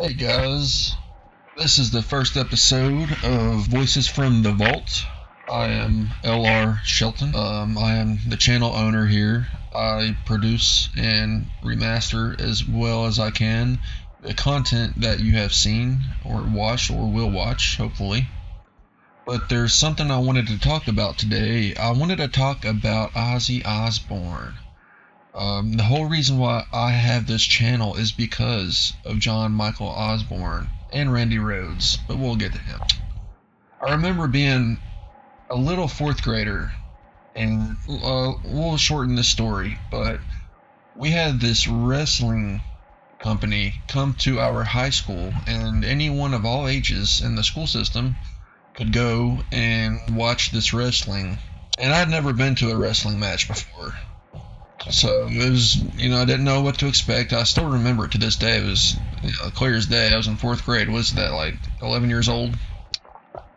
Hey guys, this is the first episode of Voices from the Vault. I am LR Shelton. I am the channel owner here. I produce and remaster as well as I can the content that you have seen or watched or will watch, hopefully. But there's something I wanted to talk about today. I wanted to talk about Ozzy Osbourne. The whole reason why I have this channel is because of John Michael Osbourne and Randy Rhoads, but we'll get to him. I remember being a little fourth grader, and we'll shorten this story, but we had this wrestling company come to our high school, and anyone of all ages in the school system could go and watch this wrestling. And I'd never been to a wrestling match before. So it was, I didn't know what to expect. I still remember it to this day. It was clear as day. I was in fourth grade. Was that like 11 years old?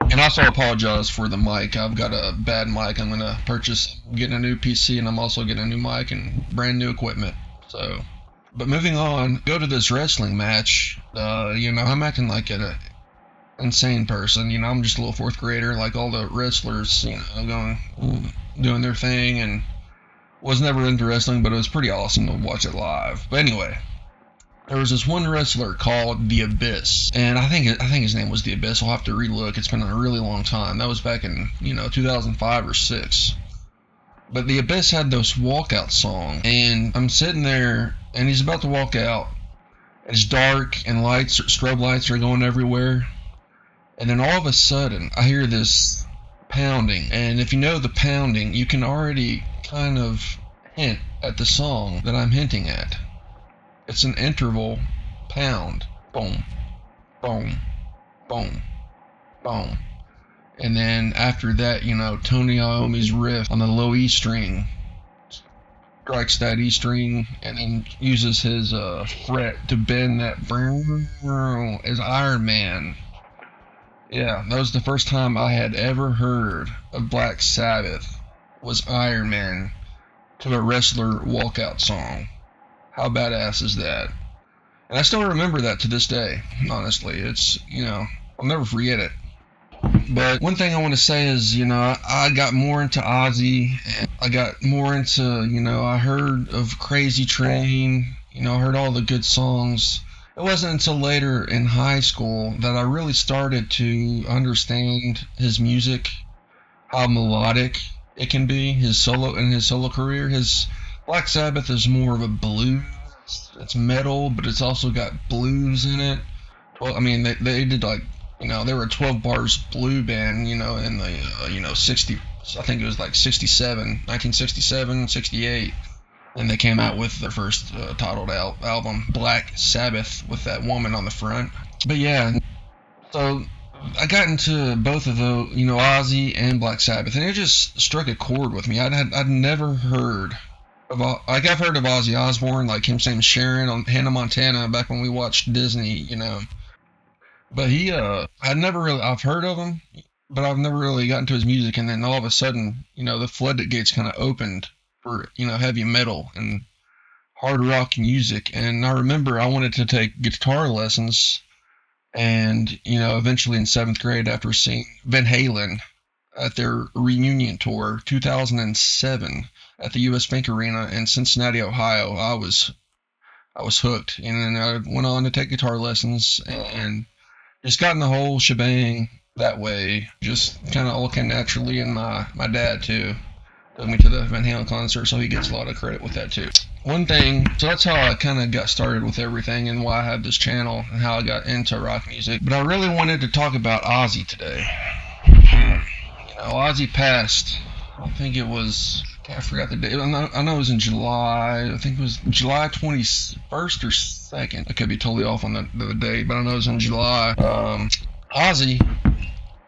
And I also apologize for the mic. I've got a bad mic. I'm gonna getting a new PC, and I'm also getting a new mic and brand new equipment. So, but moving on, go to this wrestling match. I'm acting like an insane person. I'm just a little fourth grader, like all the wrestlers. Doing their thing and. Was never into wrestling, but it was pretty awesome to watch it live. But anyway, there was this one wrestler called The Abyss, and I think his name was The Abyss. I'll have to relook. It's been a really long time. That was back in 2005 or 6. But The Abyss had this walkout song, and I'm sitting there, and he's about to walk out. It's dark, and strobe lights are going everywhere, and then all of a sudden, I hear this pounding, and if you know the pounding, you can already kind of hint at the song that I'm hinting at. It's an interval pound. Boom, boom, boom, boom. And then after that, Tony Iommi's riff on the low E string strikes that E string and then uses his fret to bend that as Iron Man. Yeah, that was the first time I had ever heard of Black Sabbath. Was Iron Man to a wrestler walkout song. How badass is that? And I still remember that to this day, honestly. It's, I'll never forget it. But one thing I want to say is, I got more into Ozzy, and I got more into, I heard of Crazy Train, I heard all the good songs. It wasn't until later in high school that I really started to understand his music, how melodic it can be, his solo career. His Black Sabbath is more of a blues. It's metal, but it's also got blues in it. Well, I mean, they did they were a 12 bars blue band, in the 60, I think it was like 1967, 68. And they came out with their first titled album, Black Sabbath, with that woman on the front. But yeah, so I got into both of those, Ozzy and Black Sabbath, and it just struck a chord with me. I'd never heard of, I've heard of Ozzy Osbourne, like him saying Sharon on Hannah Montana back when we watched Disney, But I've heard of him, but I've never really gotten to his music, and then all of a sudden, the floodgates kind of opened for, heavy metal and hard rock music. And I remember I wanted to take guitar lessons. And, eventually in 7th grade, after seeing Van Halen at their reunion tour, 2007, at the US Bank Arena in Cincinnati, Ohio, I was hooked. And then I went on to take guitar lessons and just got in the whole shebang that way. Just kind of all came naturally. And my dad, too, took me to the Van Halen concert, so he gets a lot of credit with that, too. So that's how I kind of got started with everything and why I have this channel and how I got into rock music. But I really wanted to talk about Ozzy today. Ozzy passed, I think it was, I forgot the date. I know it was in July. I think it was July 21st or 2nd. I could be totally off on the date, but I know it was in July. Ozzy,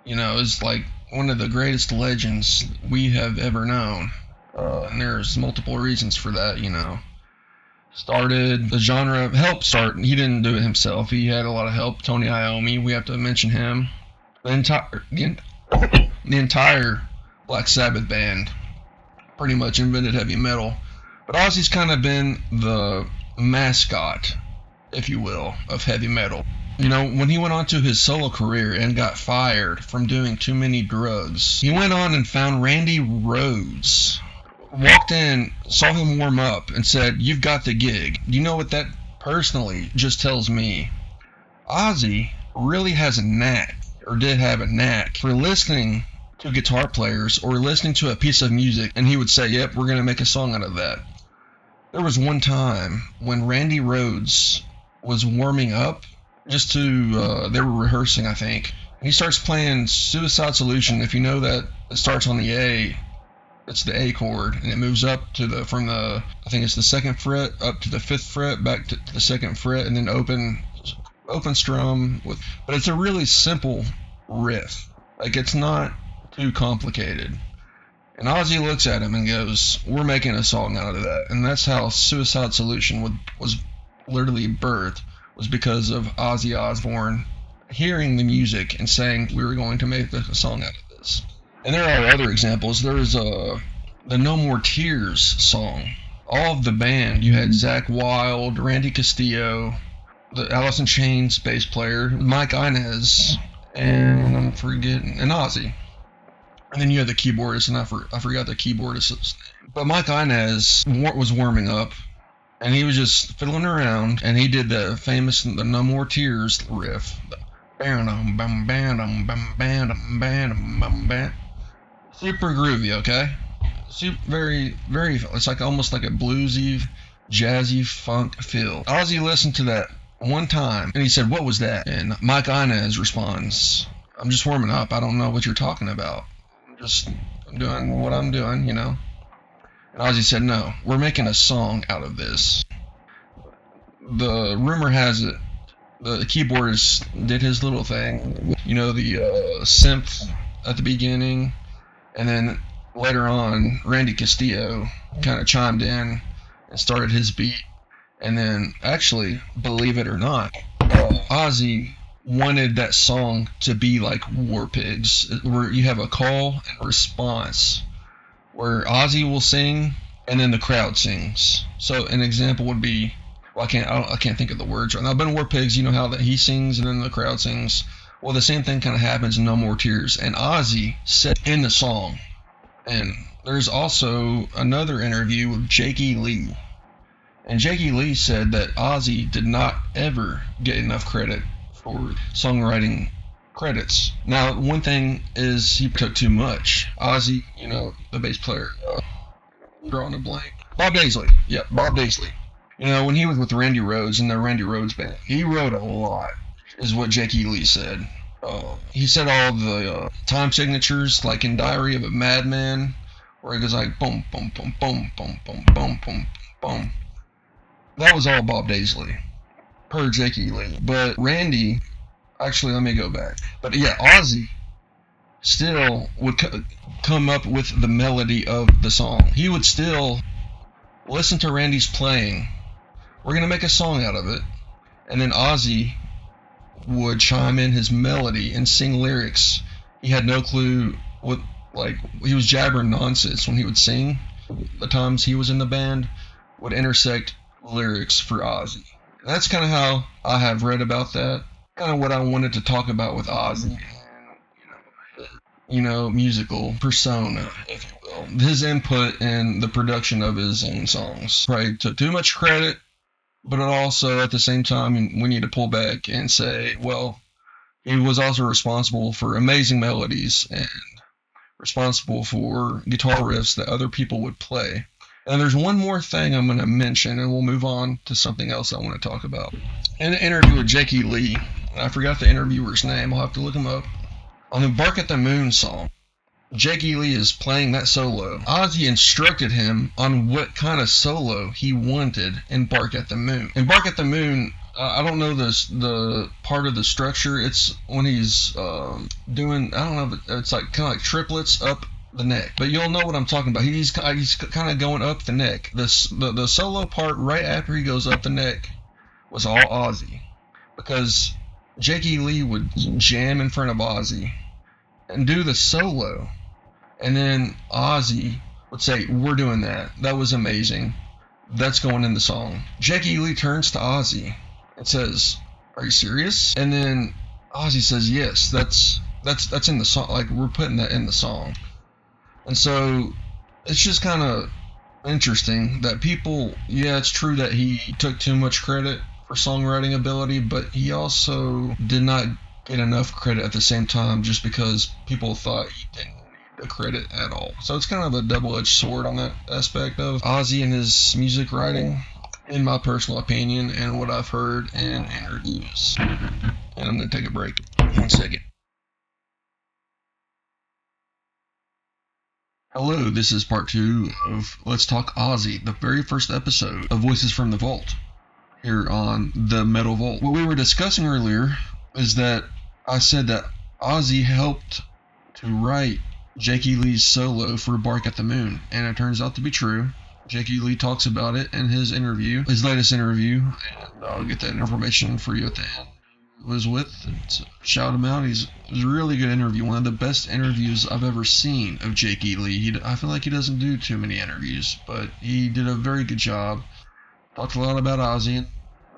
is like one of the greatest legends we have ever known. And there's multiple reasons for that, Started the genre, helped start. He didn't do it himself. He had a lot of help. Tony Iommi, we have to mention him. The entire Black Sabbath band pretty much invented heavy metal. But Ozzy's kind of been the mascot, if you will, of heavy metal. When he went on to his solo career and got fired from doing too many drugs, he went on and found Randy Rhoads, walked in, saw him warm up, and said, "You've got the gig." You know what that personally just tells me? Ozzy really has a knack, or did have a knack, for listening to guitar players or listening to a piece of music, and he would say, "Yep, we're going to make a song out of that." There was one time when Randy Rhoads was warming up, they were rehearsing, I think. He starts playing Suicide Solution. If you know that, it starts on the A. It's the A chord, and it moves up from the, I think it's the 2nd fret up to the 5th fret, back to the 2nd fret, and then open strum but it's a really simple riff. Like, it's not too complicated. And Ozzy looks at him and goes, "We're making a song out of that." And that's how Suicide Solution was literally birthed, was because of Ozzy Osbourne hearing the music and saying, "We were going to make a song out of this." And there are other examples. There is the No More Tears song. All of the band, you had Zakk Wylde, Randy Castillo, the Alice in Chains bass player, Mike Inez, and and Ozzy. And then you had the keyboardist, and I forgot the keyboardist's name. But Mike Inez was warming up, and he was just fiddling around, and he did the No More Tears riff. Super groovy, okay? Very, very, it's like almost like a bluesy, jazzy funk feel. Ozzy listened to that one time, and he said, "What was that?" And Mike Inez responds, "I'm just warming up. I don't know what you're talking about. I'm doing what I'm doing, And Ozzy said, "No, we're making a song out of this." The rumor has it, the keyboardist did his little thing. The synth at the beginning, and then later on, Randy Castillo kind of chimed in and started his beat. And then, actually, believe it or not, Ozzy wanted that song to be like War Pigs, where you have a call and response, where Ozzy will sing and then the crowd sings. So an example would be, I can't think of the words right now, but in War Pigs, you know how that he sings and then the crowd sings. Well, the same thing kind of happens in No More Tears, and Ozzy said in the song. And there's also another interview with Jakey Lee, and Jakey Lee said that Ozzy did not ever get enough credit for songwriting credits. Now, one thing is he took too much. Ozzy, the bass player, drawing a blank. Bob Daisley. Yeah, Bob Daisley. When he was with Randy Rhoads in the Randy Rhoads band, he wrote a lot, is what Jakey Lee said. He said all the time signatures, like in Diary of a Madman, where it goes like boom, boom, boom, boom, boom, boom, boom, boom, boom. That was all Bob Daisley, per Jakey Lee. But Randy, actually, let me go back. But yeah, Ozzy still would come up with the melody of the song. He would still listen to Randy's playing. We're going to make a song out of it. And then Ozzy would chime in his melody and sing lyrics. He had no clue what, he was jabbering nonsense when he would sing. The times he was in the band would intersect lyrics for Ozzy. And that's kind of how I have read about that. Kind of what I wanted to talk about with Ozzy. Musical persona, if you will. His input in the production of his own songs. Probably took too much credit, but it also, at the same time, we need to pull back and say, well, he was also responsible for amazing melodies and responsible for guitar riffs that other people would play. And there's one more thing I'm going to mention, and we'll move on to something else I want to talk about. In an interview with Jakey Lee, I forgot the interviewer's name, I'll have to look him up. On the Bark at the Moon song, Jakey Lee is playing that solo. Ozzy instructed him on what kind of solo he wanted in Bark at the Moon. In Bark at the Moon, I don't know the part of the structure. It's when he's doing, I don't know, it's like kind of like triplets up the neck. But you'll know what I'm talking about. He's kind of going up the neck. The solo part right after he goes up the neck was all Ozzy, because Jakey Lee would jam in front of Ozzy and do the solo, and then Ozzy would say, "We're doing that. That was amazing. That's going in the song." Jakey Lee turns to Ozzy and says, are you serious? And then Ozzy says, yes, that's in the song. Like, we're putting that in the song. And so it's just kind of interesting that people, yeah, it's true that he took too much credit for songwriting ability, but he also did not get enough credit at the same time just because people thought he didn't need the credit at all. So it's kind of a double-edged sword on that aspect of Ozzy and his music writing, in my personal opinion, and what I've heard in interviews. And I'm going to take a break. 1 second. Hello, this is part 2 of Let's Talk Ozzy, the very first episode of Voices from the Vault, here on the Metal Vault. What we were discussing earlier is that I said that Ozzy helped to write Jakey Lee's solo for Bark at the Moon, and it turns out to be true. Jakey Lee talks about it in his interview, his latest interview, and I'll get that information for you at the end. Was with, so shout him out. It was a really good interview, one of the best interviews I've ever seen of Jakey Lee. I feel like he doesn't do too many interviews, but he did a very good job. Talked a lot about Ozzy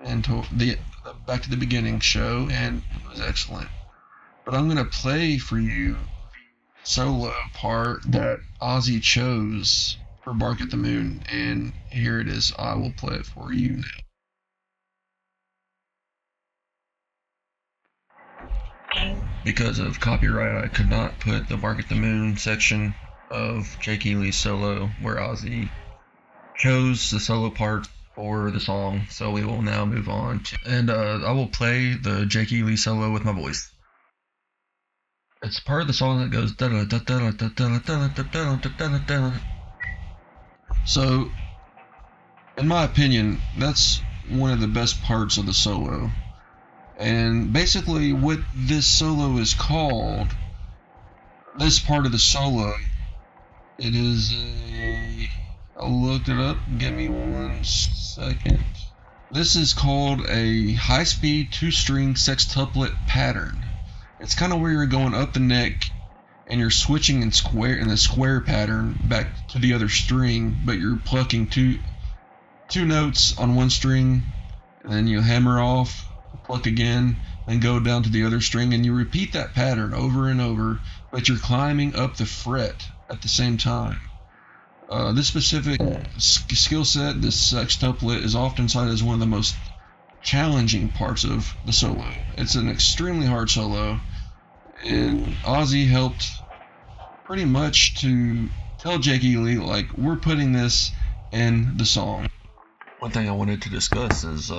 and to the Back to the Beginning show, and it was excellent. But I'm gonna play for you the solo part that Ozzy chose for Bark at the Moon, and here it is. I will play it for you now. Because of copyright, I could not put the Bark at the Moon section of Jakey Lee's solo where Ozzy chose the solo part for the song, so we will now move on to, and I will play the Jakey Lee solo with my voice. It's part of the song that goes da da da da da da da da da da. So, in my opinion, that's one of the best parts of the solo. And basically, what this solo is called, this part of the solo, it is a. I looked it up. Give me 1 second. This is called a high-speed 2-string sextuplet pattern. It's kind of where you're going up the neck and you're switching in the square pattern back to the other string, but you're plucking two notes on one string, and then you hammer off, pluck again, then go down to the other string, and you repeat that pattern over and over, but you're climbing up the fret at the same time. This specific skill set, this sextuplet, is often cited as one of the most challenging parts of the solo. It's an extremely hard solo, and Ozzy helped pretty much to tell Jakey Lee, like, we're putting this in the song. One thing I wanted to discuss is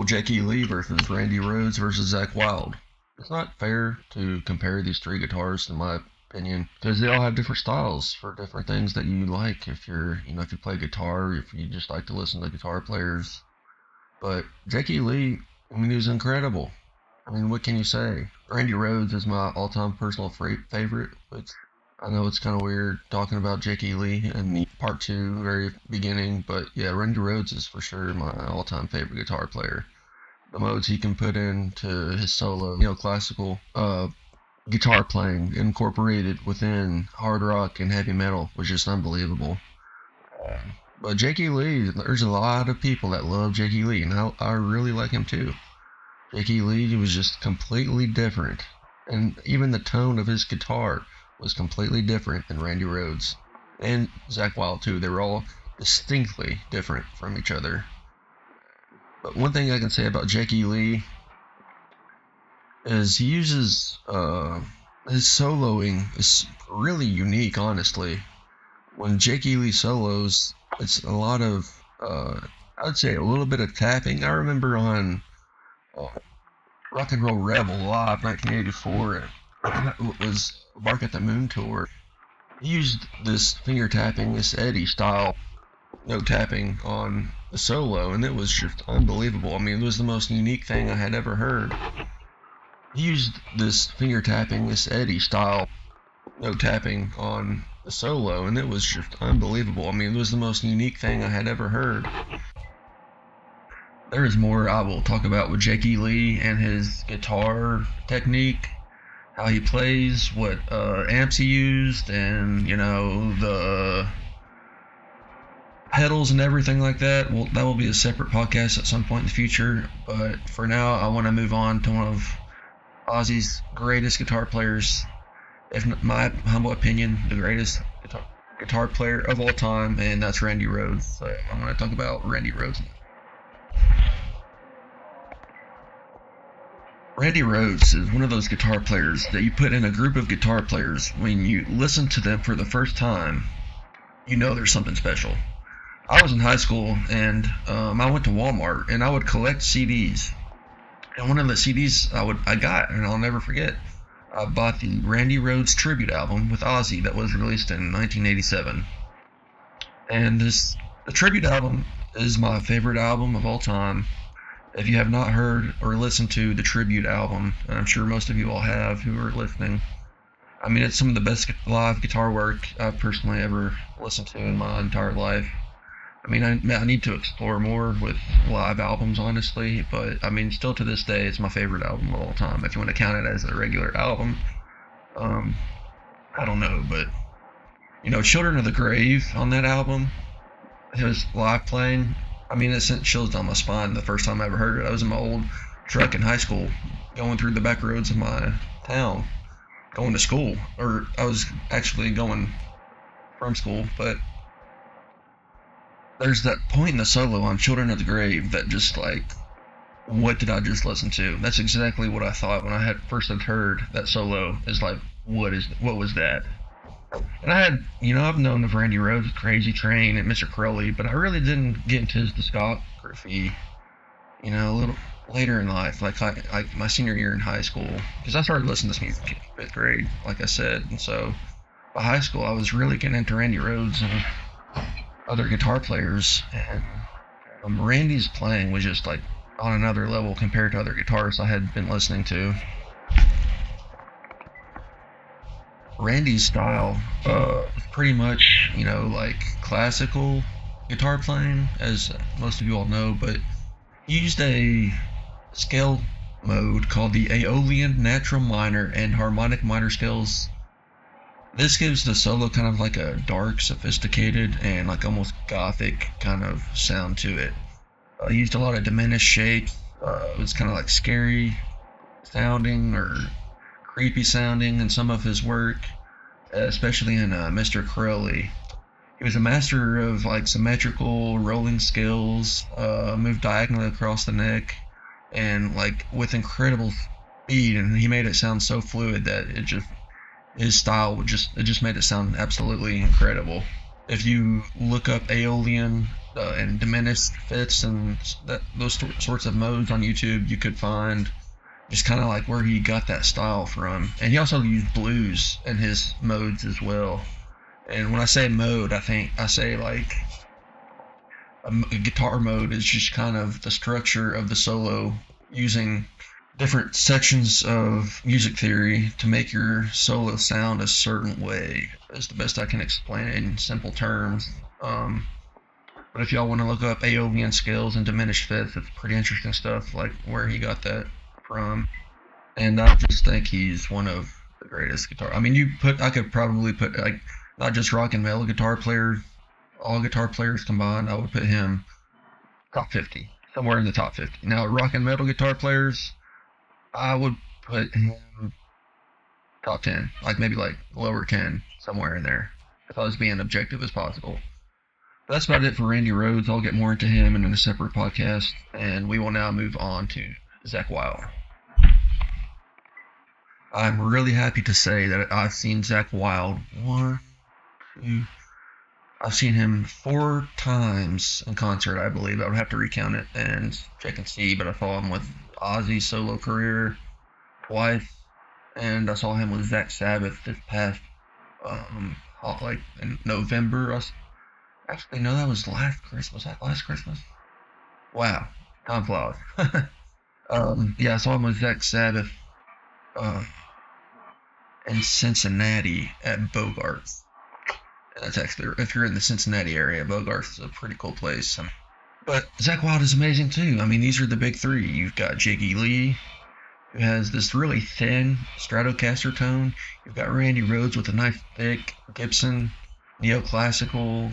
Jakey Lee versus Randy Rhoads versus Zakk Wylde. It's not fair to compare these three guitarists, in my opinion, because they all have different styles for different things that you like. If you play guitar, if you just like to listen to guitar players. But Jakey Lee, he was incredible. What can you say? Randy Rhoads is my all-time personal favorite, but I know it's kind of weird talking about Jakey Lee in the part 2, very beginning, but yeah, Randy Rhoads is for sure my all-time favorite guitar player. The modes he can put into his solo, neoclassical guitar playing incorporated within hard rock and heavy metal was just unbelievable. But Jakey Lee, there's a lot of people that love Jakey Lee, and I really like him too. Jakey Lee was just completely different, and even the tone of his guitar was completely different than Randy Rhoads. And Zakk Wylde too. They were all distinctly different from each other. But one thing I can say about Jakey Lee is he uses his soloing is really unique, honestly. When Jakey Lee solos, it's a lot of I would say a little bit of tapping. I remember on Rock and Roll Rebel Live 1984, that was Bark at the Moon tour. He used this finger tapping, this Eddie style note tapping on the solo, and it was just unbelievable. It was the most unique thing I had ever heard. He used this finger tapping, this Eddie style note tapping on the solo, and it was just unbelievable. It was the most unique thing I had ever heard. There is more I will talk about with Jakey Lee and his guitar technique, how he plays, what amps he used, and pedals and everything like that, well, that will be a separate podcast at some point in the future. But for now, I want to move on to one of Ozzy's greatest guitar players, if in my humble opinion, the greatest guitar player of all time, and that's Randy Rhoads. So I'm going to talk about Randy Rhoads. Randy Rhoads is one of those guitar players that you put in a group of guitar players. When you listen to them for the first time, you know there's something special. I was in high school, and I went to Walmart, and I would collect CDs. And one of the CDs I got, and I'll never forget, I bought the Randy Rhoads tribute album with Ozzy that was released in 1987. And the tribute album is my favorite album of all time. If you have not heard or listened to the tribute album, and I'm sure most of you all have who are listening, I mean, it's some of the best live guitar work I've personally ever listened to in my entire life. I mean, I need to explore more with live albums, honestly, but I mean, still to this day, it's my favorite album of all time. If you want to count it as a regular album, I don't know, but Children of the Grave on that album, his live playing, I mean, it sent chills down my spine the first time I ever heard it. I was in my old truck in high school, going through the back roads of my town, going to school, or I was actually going from school, but there's that point in the solo on Children of the Grave that just like, what did I just listen to? That's exactly what I thought when I had heard that solo. Is like, what was that? And I've known of Randy Rhoads, Crazy Train, and Mr. Crowley, but I really didn't get into his discography, a little later in life, like my senior year in high school, because I started listening to this music in 5th grade, like I said, and so by high school I was really getting into Randy Rhoads and other guitar players, and Randy's playing was just like on another level compared to other guitarists I had been listening to. Randy's style is pretty much, like classical guitar playing, as most of you all know, but he used a scale mode called the Aeolian natural minor and harmonic minor scales. This gives the solo kind of like a dark, sophisticated, and like almost gothic kind of sound to it. He used a lot of diminished shapes. It was kind of like scary sounding or creepy sounding in some of his work, especially in Mr. Crowley. He was a master of like symmetrical rolling scales, moved diagonally across the neck, and like with incredible speed, and he made it sound so fluid that his style it just made it sound absolutely incredible. If you look up Aeolian and diminished fifths and those sorts of modes on YouTube, you could find just kind of like where he got that style from. And he also used blues in his modes as well. And when I say mode, I say like a guitar mode is just kind of the structure of the solo, using different sections of music theory to make your solo sound a certain way. Is the best I can explain it in simple terms. But if y'all want to look up Aeolian scales and diminished fifths, it's pretty interesting stuff, like where he got that from. And I just think he's one of the greatest guitar. I mean, I could probably put like not just rock and metal guitar players, all guitar players combined. I would put him top 50, somewhere in the top 50. Now, rock and metal guitar players, I would put him top 10, like maybe like lower 10, somewhere in there, if I was being objective as possible. But that's about it for Randy Rhoads. I'll get more into him in a separate podcast, and we will now move on to Zakk Wylde. I'm really happy to say that I've seen Zakk Wylde I've seen him 4 times in concert, I believe. I would have to recount it and check and see, but I saw him with Ozzy's solo career twice, and I saw him with Zach Sabbath this past, like in November. Actually, no, that was last Christmas. Was that last Christmas? Wow, time flies. Yeah, I saw him with Zach Sabbath, in Cincinnati at Bogarts. That's actually, if you're in the Cincinnati area, Bogarts is a pretty cool place. But Zakk Wylde is amazing too. I mean, these are the big 3. You've got Jiggy Lee, who has this really thin Stratocaster tone. You've got Randy Rhoads with a nice thick Gibson, neoclassical,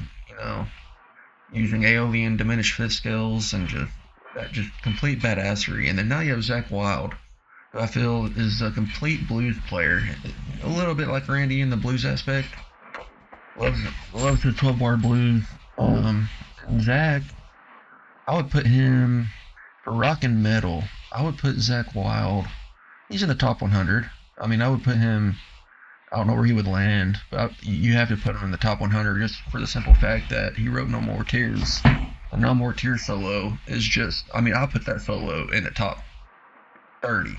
using AOV and diminished fifth scales, and just complete badassery. And then now you have Zakk Wylde, who I feel is a complete blues player, a little bit like Randy in the blues aspect. Loves his 12-bar blues. Zakk, I would put him for rock and metal. I would put Zakk Wylde. He's in the top 100. I mean, I would put him. I don't know where he would land, but you have to put him in the top 100 just for the simple fact that he wrote No More Tears. The No More Tears solo is just. I mean, I'll put that solo in the top 30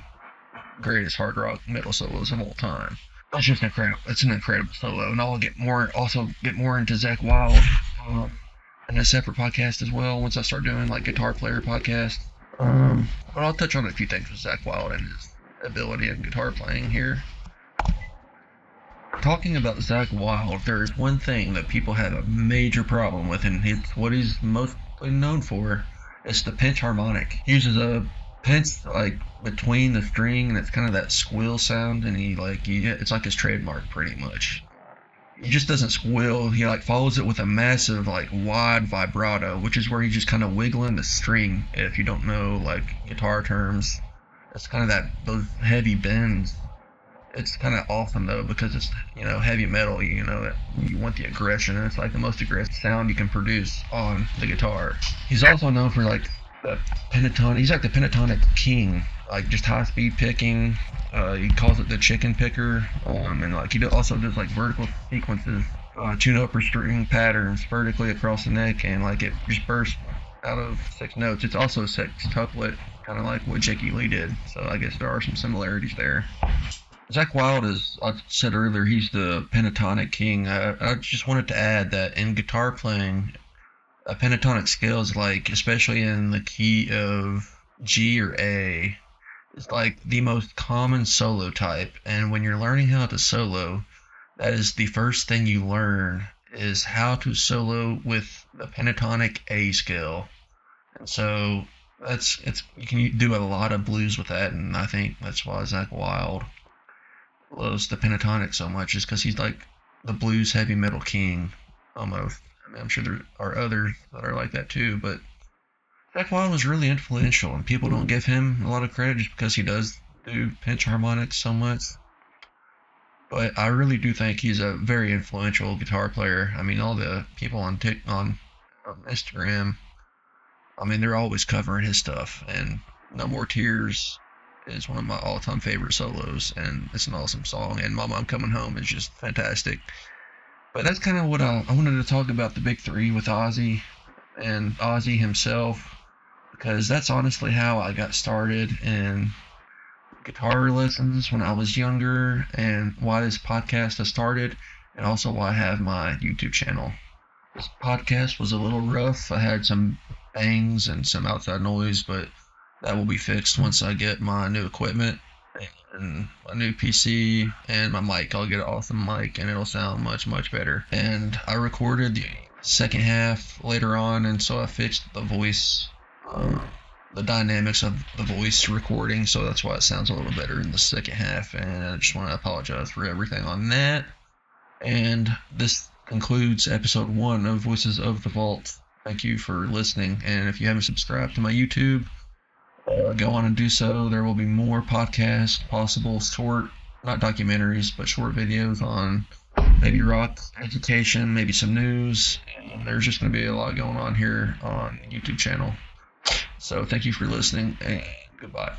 greatest hard rock metal solos of all time. That's just incredible. It's an incredible solo, and I'll get more into Zakk Wylde in a separate podcast as well once I start doing like guitar player podcasts. But I'll touch on a few things with Zakk Wylde and his ability in guitar playing here. Talking about Zakk Wylde, there is one thing that people have a major problem with, and it's what he's mostly known for. It's the pinch harmonic. He uses a pinch like between the string, and it's kind of that squill sound, and it's like his trademark pretty much. He just doesn't squill. He like follows it with a massive like wide vibrato, which is where he's just kind of wiggling the string. If you don't know like guitar terms, it's kind of those heavy bends. It's kind of awesome though because it's heavy metal. You want the aggression, and it's like the most aggressive sound you can produce on the guitar. He's also known for like the pentatonic. He's like the pentatonic king, like just high speed picking. He calls it the chicken picker, and like he also does like vertical sequences, tune up string patterns vertically across the neck, and like it just bursts out of 6 notes. It's also a sextuplet, kind of like what Jakey Lee did. So I guess there are some similarities there. Zakk Wylde is, I said earlier, he's the pentatonic king. I just wanted to add that in guitar playing, a pentatonic scale is like, especially in the key of G or A, it's like the most common solo type. And when you're learning how to solo, that is the first thing you learn is how to solo with the pentatonic A scale. And so you can do a lot of blues with that, and I think that's why Zakk Wylde loves the pentatonic so much, is because he's like the blues heavy metal king almost. I mean, I'm sure there are others that are like that too, but Zakk Wylde was really influential, and people don't give him a lot of credit just because he does do pinch harmonics so much. But I really do think he's a very influential guitar player. I mean, all the people on Instagram, I mean, they're always covering his stuff, and No More Tears is one of my all-time favorite solos, and it's an awesome song, and Mama I'm Coming Home is just fantastic. But that's kind of what I wanted to talk about, the big three with Ozzy and Ozzy himself, because that's honestly how I got started in guitar lessons when I was younger, and why this podcast has started, and also why I have my YouTube channel. This podcast was a little rough. I had some bangs and some outside noise, but that will be fixed once I get my new equipment and my new PC and my mic. I'll get an awesome mic, and it'll sound much, much better. And I recorded the second half later on, and so I fixed the voice, the dynamics of the voice recording, so that's why it sounds a little better in the second half. And I just want to apologize for everything on that. And this concludes episode 1 of Voices of the Vault. Thank you for listening, and if you haven't subscribed to my YouTube, go on and do so. There will be more podcasts, possible short, not documentaries, but short videos on maybe rock education, maybe some news. And there's just going to be a lot going on here on the YouTube channel. So thank you for listening, and goodbye.